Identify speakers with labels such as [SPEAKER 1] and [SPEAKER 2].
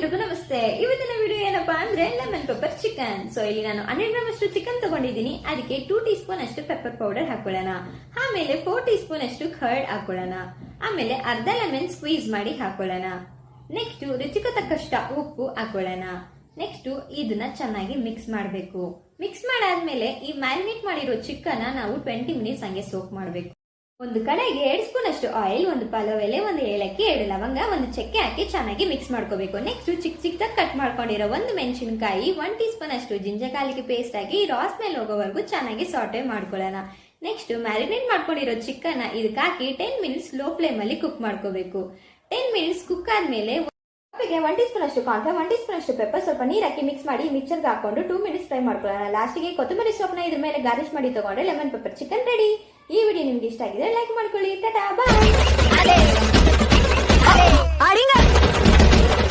[SPEAKER 1] ಎಲ್ರಿಗೂ ನಮಸ್ತೆ. ಇವತ್ತಿನ ವಿಡಿಯೋ ಏನಪ್ಪಾ ಅಂದ್ರೆ ಲೆಮನ್ ಪೆಪ್ಪರ್ ಚಿಕನ್. ಸೊ ಇಲ್ಲಿ ನಾನು 100 ಗ್ರಾಮ್ ಅಷ್ಟು ಚಿಕನ್ ತಗೊಂಡಿದ್ದೀನಿ. ಅದಕ್ಕೆ 2 ಟೀ ಸ್ಪೂನ್ ಅಷ್ಟು ಪೆಪ್ಪರ್ ಪೌಡರ್ ಹಾಕೊಳ್ಳೋಣ. ಆಮೇಲೆ 4 ಟೀ ಸ್ಪೂನ್ ಅಷ್ಟು ಕರ್ಡ್ ಹಾಕೊಳ್ಳೋಣ. ಆಮೇಲೆ ಅರ್ಧ ಲೆಮನ್ ಸ್ಕ್ವೀಸ್ ಮಾಡಿ ಹಾಕೊಳ್ಳೋಣ. ನೆಕ್ಸ್ಟ್ ರುಚಿಗೆ ತಕ್ಕಷ್ಟ ಉಪ್ಪು ಹಾಕೊಳ್ಳೋಣ. ನೆಕ್ಸ್ಟ್ ಇದನ್ನ ಚೆನ್ನಾಗಿ ಮಿಕ್ಸ್ ಮಾಡಬೇಕು. ಮಿಕ್ಸ್ ಮಾಡಾದ್ಮೇಲೆ ಈ ಮ್ಯಾರಿನೇಟ್ ಮಾಡಿರೋ ಚಿಕನ್ ನಾವು 20 ಮಿನಿಟ್ಸ್ ಹಂಗೆ ಸೋಕ್ ಮಾಡಬೇಕು. ಒಂದು ಕಡೆಗೆ 2 ಸ್ಪೂನ್ ಅಷ್ಟು ಆಯಿಲ್, ಒಂದು ಪಲಾವ್ ಎಲೆ, ಒಂದು ಏಲಕ್ಕಿ, 2 ಲವಂಗ, ಒಂದು ಚಕ್ಕೆ ಹಾಕಿ ಚೆನ್ನಾಗಿ ಮಿಕ್ಸ್ ಮಾಡ್ಕೋಬೇಕು. ನೆಕ್ಸ್ಟ್ ಚಿಕ್ಕದಾಗಿ ಕಟ್ ಮಾಡ್ಕೊಂಡಿರೋ ಒಂದು ಮೆಣಸಿನಕಾಯಿ, 1 ಟೀ ಸ್ಪೂನ್ ಅಷ್ಟು ಜಿಂಜರ್ ಗಾರ್ಲಿಕ್ ಪೇಸ್ಟ್ ಹಾಕಿ ರಾ ಸ್ಮೆಲ್ ಹೋಗೋವರೆಗೂ ಚೆನ್ನಾಗಿ ಸಾಟೆ ಮಾಡ್ಕೊಳ್ಳೋಣ. ನೆಕ್ಸ್ಟ್ ಮ್ಯಾರಿನೇಟ್ ಮಾಡ್ಕೊಂಡಿರೋ ಚಿಕನ್ ಇದಕ್ಕೆ ಹಾಕಿ 10 ಮಿನಿಟ್ಸ್ ಲೋ ಫ್ಲೇಮ್ ಅಲ್ಲಿ ಕುಕ್ ಮಾಡ್ಕೋಬೇಕು. 10 ಮಿನಿಟ್ಸ್ ಕುಕ್ ಆದ್ಮೇಲೆ 1 ಟೀ ಸ್ಪೂನ್ ಅಷ್ಟು ಕಾರ್ನ್ಫ್ಲವರ್, 1 ಟೀ ಸ್ಪೂನ್ ಅಷ್ಟು ಪೆಪ್ಪರ್, ಸ್ವಲ್ಪ ನೀರು ಹಾಕಿ ಮಿಕ್ಸ್ ಮಾಡಿ ಮಿಕ್ಸರ್ಗೆ ಹಾಕೊಂಡು 2 ಮಿನಿಟ್ಸ್ ಫ್ರೈ ಮಾಡ್ಕೊಳ್ಳೋಣ. ಲಾಸ್ಟಿಗೆ ಕೊತ್ತಂಬರಿ ಸೊಪ್ಪನ್ನ ಇದ್ರ ಮೇಲೆ ಗಾರ್ನಿಶ್ ಮಾಡಿ ತಗೊಂಡ್ರೆ ಲೆಮನ್ ಪೆಪ್ಪರ್ ಚಿಕನ್ ರೆಡಿ. ಈ ವಿಡಿಯೋ ನಿಮ್ಗೆ ಇಷ್ಟ ಆಗಿದ್ರೆ ಲೈಕ್ ಮಾಡ್ಕೊಳ್ಳಿ. ಟಾಟಾ ಬಾಯ್.